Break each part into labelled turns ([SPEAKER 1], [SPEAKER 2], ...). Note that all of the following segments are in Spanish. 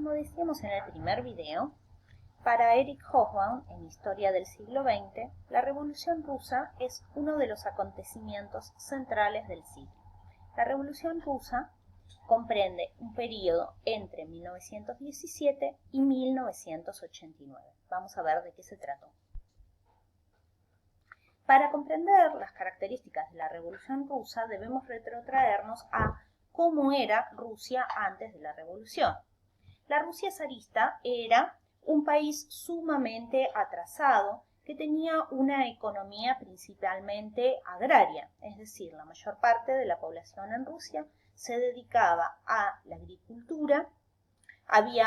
[SPEAKER 1] como decíamos en el primer video, para Eric Hobsbawm, en Historia del siglo XX, la Revolución Rusa es uno de los acontecimientos centrales del siglo. La Revolución Rusa comprende un periodo entre 1917 y 1989. Vamos a ver de qué se trató. Para comprender las características de la Revolución Rusa debemos retrotraernos a cómo era Rusia antes de la Revolución. La Rusia zarista era un país sumamente atrasado que tenía una economía principalmente agraria, es decir, la mayor parte de la población en Rusia se dedicaba a la agricultura, había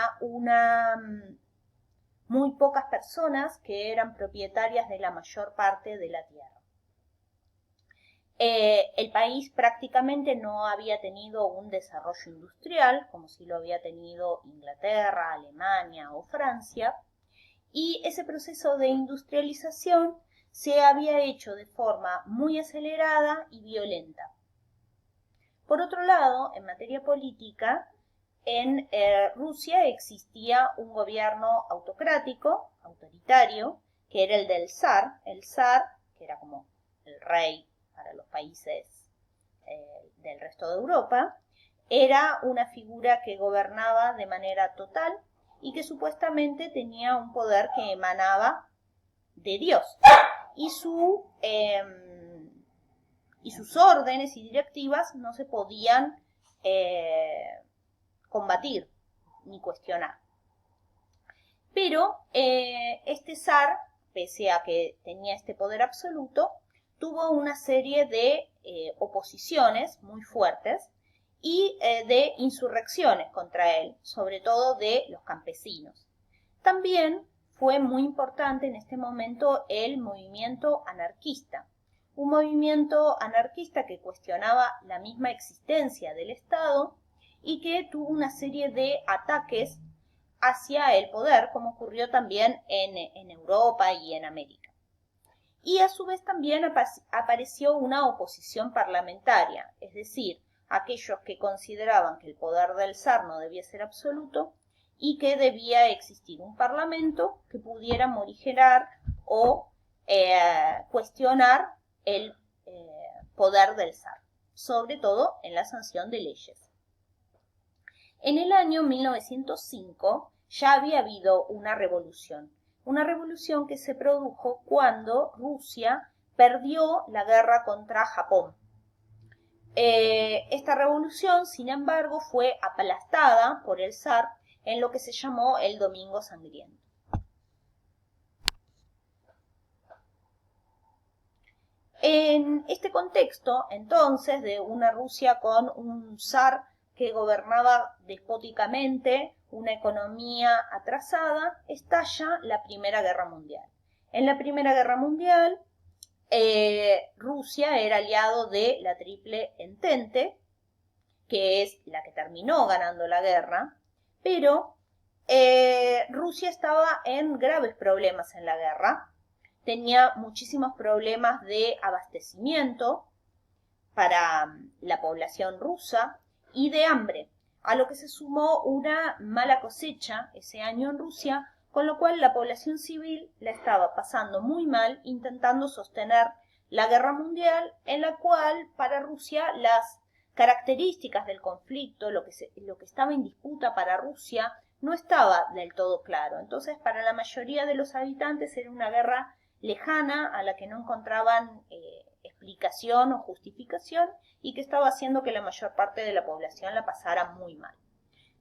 [SPEAKER 1] muy pocas personas que eran propietarias de la mayor parte de la tierra. El país prácticamente no había tenido un desarrollo industrial, como si lo había tenido Inglaterra, Alemania o Francia, y ese proceso de industrialización se había hecho de forma muy acelerada y violenta. Por otro lado, en materia política, en Rusia existía un gobierno autocrático, autoritario, que era el del zar. El zar, que era como el rey para los países del resto de Europa, era una figura que gobernaba de manera total y que supuestamente tenía un poder que emanaba de Dios. Y sus órdenes y directivas no se podían combatir ni cuestionar. Pero este zar, pese a que tenía este poder absoluto, tuvo una serie de oposiciones muy fuertes y de insurrecciones contra él, sobre todo de los campesinos. También fue muy importante en este momento el movimiento anarquista, un movimiento anarquista que cuestionaba la misma existencia del Estado y que tuvo una serie de ataques hacia el poder, como ocurrió también en Europa y en América. Y a su vez también apareció una oposición parlamentaria, es decir, aquellos que consideraban que el poder del zar no debía ser absoluto y que debía existir un parlamento que pudiera morigerar o cuestionar el poder del zar, sobre todo en la sanción de leyes. En el año 1905 ya había habido una revolución que se produjo cuando Rusia perdió la guerra contra Japón. Esta revolución, sin embargo, fue aplastada por el zar en lo que se llamó el Domingo Sangriento. En este contexto, entonces, de una Rusia con un zar que gobernaba despóticamente, una economía atrasada, estalla la Primera Guerra Mundial. En la Primera Guerra Mundial, Rusia era aliado de la Triple Entente, que es la que terminó ganando la guerra, pero Rusia estaba en graves problemas en la guerra, tenía muchísimos problemas de abastecimiento para la población rusa y de hambre, a lo que se sumó una mala cosecha ese año en Rusia, con lo cual la población civil la estaba pasando muy mal intentando sostener la guerra mundial, en la cual para Rusia las características del conflicto, lo que estaba en disputa para Rusia, no estaba del todo claro. Entonces, para la mayoría de los habitantes era una guerra lejana a la que no encontraban explicación o justificación y que estaba haciendo que la mayor parte de la población la pasara muy mal.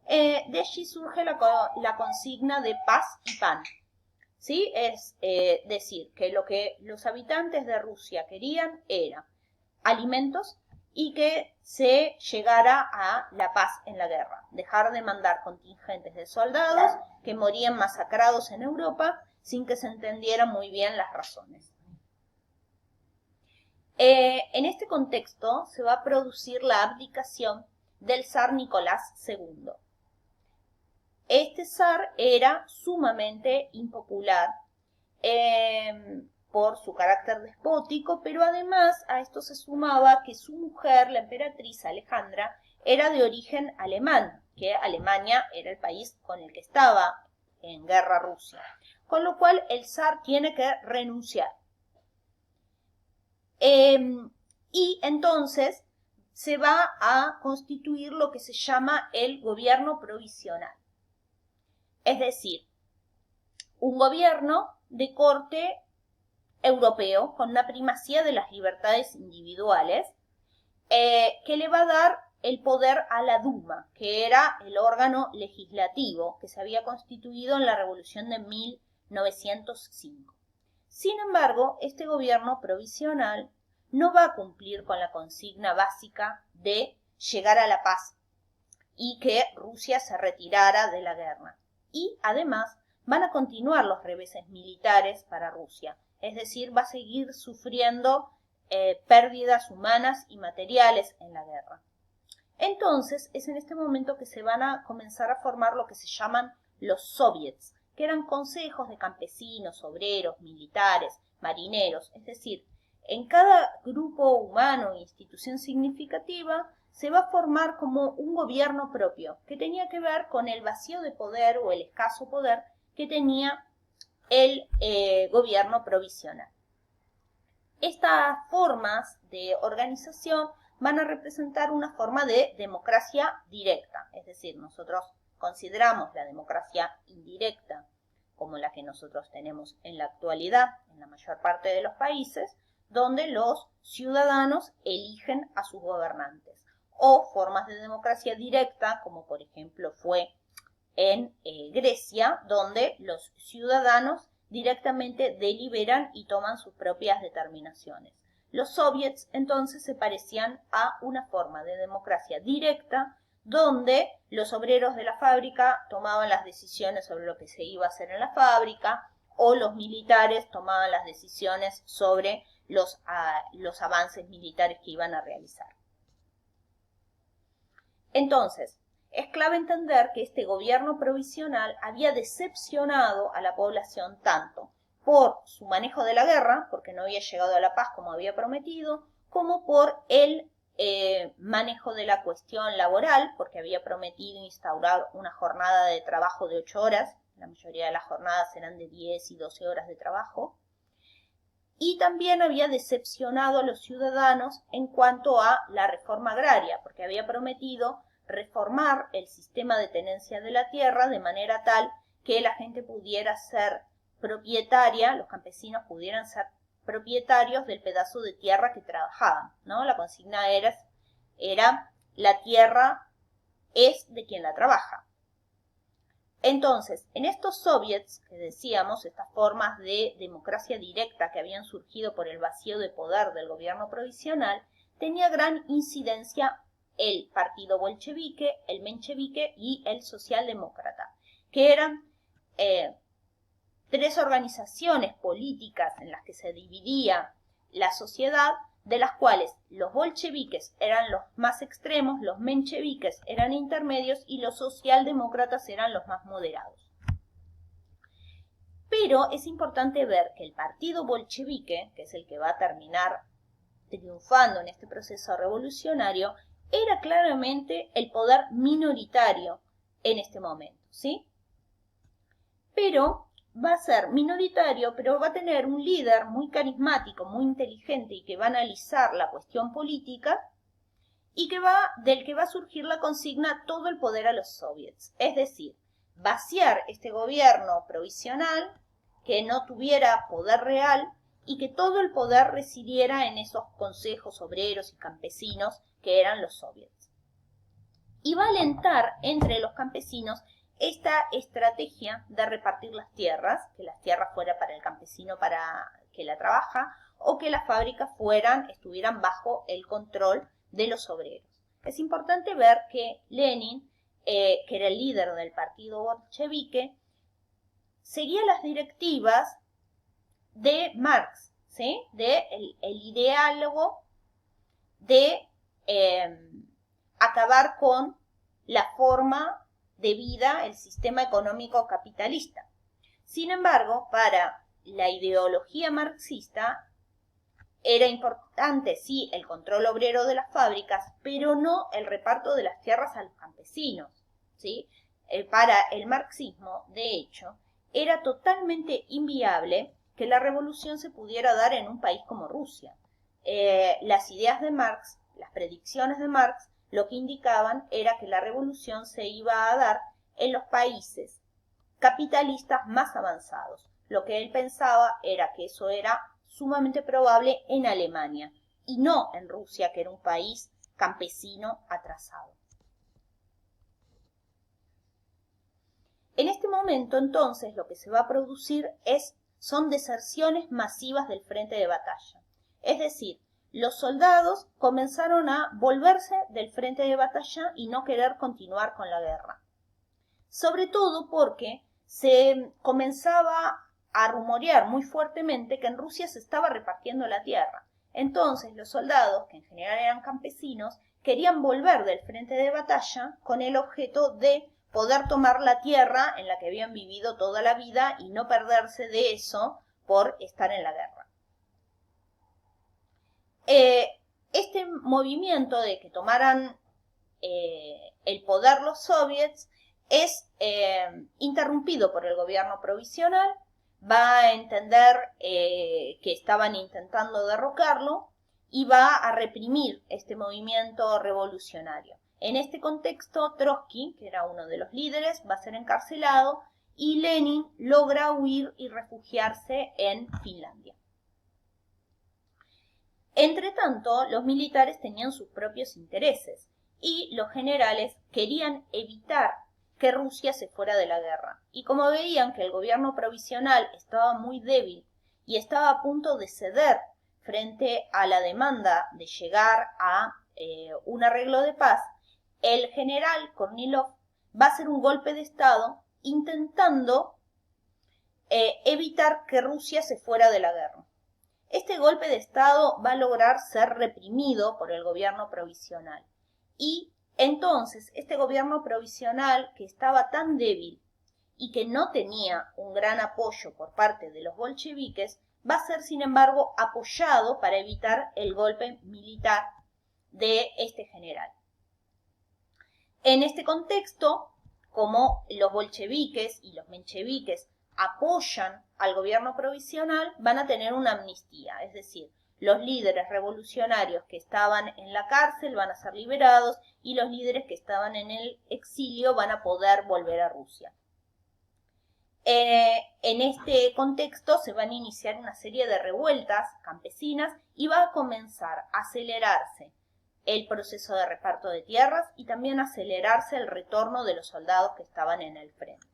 [SPEAKER 1] De allí surge la consigna de paz y pan. ¿Sí? Es decir, que lo que los habitantes de Rusia querían era alimentos y que se llegara a la paz en la guerra. Dejar de mandar contingentes de soldados que morían masacrados en Europa sin que se entendieran muy bien las razones. En este contexto se va a producir la abdicación del zar Nicolás II. Este zar era sumamente impopular por su carácter despótico, pero además a esto se sumaba que su mujer, la emperatriz Alejandra, era de origen alemán que Alemania era el país con el que estaba en guerra Rusia. Con lo cual el zar tiene que renunciar. Y entonces se va a constituir lo que se llama el gobierno provisional. Es decir, un gobierno de corte europeo con una primacía de las libertades individuales, que le va a dar el poder a la Duma, que era el órgano legislativo que se había constituido en la Revolución de 1905. Sin embargo, este gobierno provisional no va a cumplir con la consigna básica de llegar a la paz y que Rusia se retirara de la guerra. Y además van a continuar los reveses militares para Rusia, es decir, va a seguir sufriendo pérdidas humanas y materiales en la guerra. Entonces es en este momento que se van a comenzar a formar lo que se llaman los soviets, que eran consejos de campesinos, obreros, militares, marineros, es decir, en cada grupo humano e institución significativa se va a formar como un gobierno propio, que tenía que ver con el vacío de poder o el escaso poder que tenía el gobierno provisional. Estas formas de organización van a representar una forma de democracia directa, es decir, nosotros consideramos la democracia indirecta como la que nosotros tenemos en la actualidad en la mayor parte de los países, donde los ciudadanos eligen a sus gobernantes, o formas de democracia directa, como por ejemplo fue en Grecia, donde los ciudadanos directamente deliberan y toman sus propias determinaciones. Los soviets entonces se parecían a una forma de democracia directa, donde los obreros de la fábrica tomaban las decisiones sobre lo que se iba a hacer en la fábrica, o los militares tomaban las decisiones sobre los avances militares que iban a realizar. Entonces, es clave entender que este gobierno provisional había decepcionado a la población tanto por su manejo de la guerra, porque no había llegado a la paz como había prometido, como por el manejo de la cuestión laboral, porque había prometido instaurar una jornada de trabajo de 8 horas, la mayoría de las jornadas eran de 10 y 12 horas de trabajo, y también había decepcionado a los ciudadanos en cuanto a la reforma agraria, porque había prometido reformar el sistema de tenencia de la tierra de manera tal que la gente pudiera ser propietaria, los campesinos pudieran ser propietarios del pedazo de tierra que trabajaban, ¿no? La consigna era la tierra es de quien la trabaja. Entonces, en estos soviets que decíamos, estas formas de democracia directa que habían surgido por el vacío de poder del gobierno provisional, tenía gran incidencia el partido bolchevique, el menchevique y el socialdemócrata, que eran tres organizaciones políticas en las que se dividía la sociedad, de las cuales los bolcheviques eran los más extremos, los mencheviques eran intermedios y los socialdemócratas eran los más moderados. Pero es importante ver que el partido bolchevique, que es el que va a terminar triunfando en este proceso revolucionario, era claramente el poder minoritario en este momento, ¿sí? Pero va a ser minoritario, pero va a tener un líder muy carismático, muy inteligente y que va a analizar la cuestión política y del que va a surgir la consigna todo el poder a los soviets. Es decir, vaciar este gobierno provisional que no tuviera poder real y que todo el poder residiera en esos consejos obreros y campesinos que eran los soviets. Y va a alentar entre los campesinos esta estrategia de repartir las tierras, que las tierras fueran para el campesino para que la trabaja, o que las fábricas estuvieran bajo el control de los obreros. Es importante ver que Lenin, que era el líder del partido bolchevique, seguía las directivas de Marx, ¿sí? El ideálogo de acabar con la forma de vida, el sistema económico capitalista. Sin embargo, para la ideología marxista era importante, sí, el control obrero de las fábricas, pero no el reparto de las tierras a los campesinos. ¿sí? Para el marxismo, de hecho, era totalmente inviable que la revolución se pudiera dar en un país como Rusia. Las ideas de Marx, las predicciones de Marx, lo que indicaban era que la revolución se iba a dar en los países capitalistas más avanzados. Lo que él pensaba era que eso era sumamente probable en Alemania y no en Rusia, que era un país campesino atrasado. En este momento, entonces, lo que se va a producir son deserciones masivas del frente de batalla. Es decir, los soldados comenzaron a volverse del frente de batalla y no querer continuar con la guerra. Sobre todo porque se comenzaba a rumorear muy fuertemente que en Rusia se estaba repartiendo la tierra. Entonces los soldados, que en general eran campesinos, querían volver del frente de batalla con el objeto de poder tomar la tierra en la que habían vivido toda la vida y no perderse de eso por estar en la guerra. Este movimiento de que tomaran el poder los soviets es interrumpido por el gobierno provisional, va a entender que estaban intentando derrocarlo y va a reprimir este movimiento revolucionario. En este contexto, Trotsky, que era uno de los líderes, va a ser encarcelado y Lenin logra huir y refugiarse en Finlandia. Entretanto, los militares tenían sus propios intereses y los generales querían evitar que Rusia se fuera de la guerra. Y como veían que el gobierno provisional estaba muy débil y estaba a punto de ceder frente a la demanda de llegar a un arreglo de paz, el general Kornilov va a hacer un golpe de Estado intentando evitar que Rusia se fuera de la guerra. Este golpe de Estado va a lograr ser reprimido por el gobierno provisional. Y entonces este gobierno provisional, que estaba tan débil y que no tenía un gran apoyo por parte de los bolcheviques, va a ser sin embargo apoyado para evitar el golpe militar de este general. En este contexto, como los bolcheviques y los mencheviques apoyan al gobierno provisional, van a tener una amnistía, es decir, los líderes revolucionarios que estaban en la cárcel van a ser liberados y los líderes que estaban en el exilio van a poder volver a Rusia. En este contexto se van a iniciar una serie de revueltas campesinas y va a comenzar a acelerarse el proceso de reparto de tierras y también acelerarse el retorno de los soldados que estaban en el frente.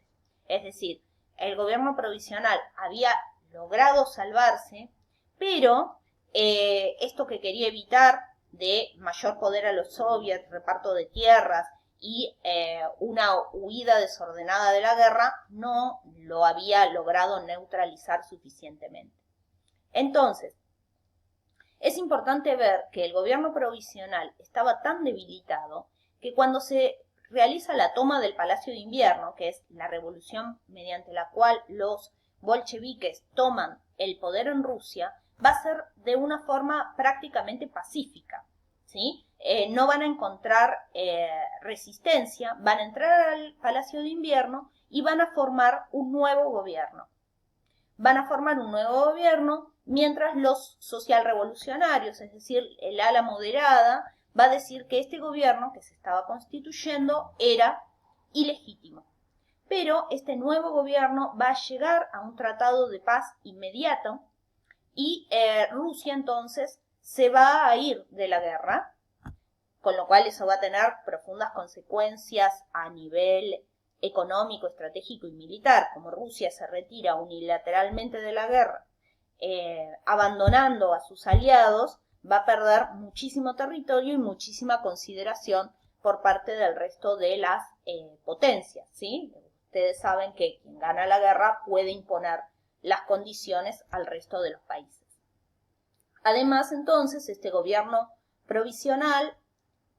[SPEAKER 1] Es decir, el gobierno provisional había logrado salvarse, pero esto que quería evitar de mayor poder a los soviets, reparto de tierras y una huida desordenada de la guerra, no lo había logrado neutralizar suficientemente. Entonces, es importante ver que el gobierno provisional estaba tan debilitado que cuando se realiza la toma del Palacio de Invierno, que es la revolución mediante la cual los bolcheviques toman el poder en Rusia, va a ser de una forma prácticamente pacífica, ¿sí? No van a encontrar resistencia, van a entrar al Palacio de Invierno y van a formar un nuevo gobierno. Van a formar un nuevo gobierno mientras los socialrevolucionarios, es decir, el ala moderada, va a decir que este gobierno que se estaba constituyendo era ilegítimo. Pero este nuevo gobierno va a llegar a un tratado de paz inmediato y Rusia entonces se va a ir de la guerra, con lo cual eso va a tener profundas consecuencias a nivel económico, estratégico y militar. Como Rusia se retira unilateralmente de la guerra, abandonando a sus aliados, va a perder muchísimo territorio y muchísima consideración por parte del resto de las potencias, ¿sí? Ustedes saben que quien gana la guerra puede imponer las condiciones al resto de los países. Además, entonces, este gobierno provisional,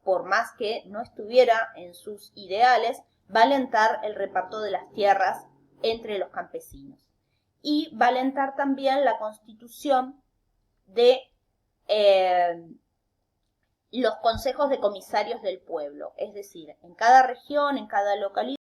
[SPEAKER 1] por más que no estuviera en sus ideales, va a alentar el reparto de las tierras entre los campesinos. Y va a alentar también la constitución de los consejos de comisarios del pueblo. Es decir, en cada región, en cada localidad,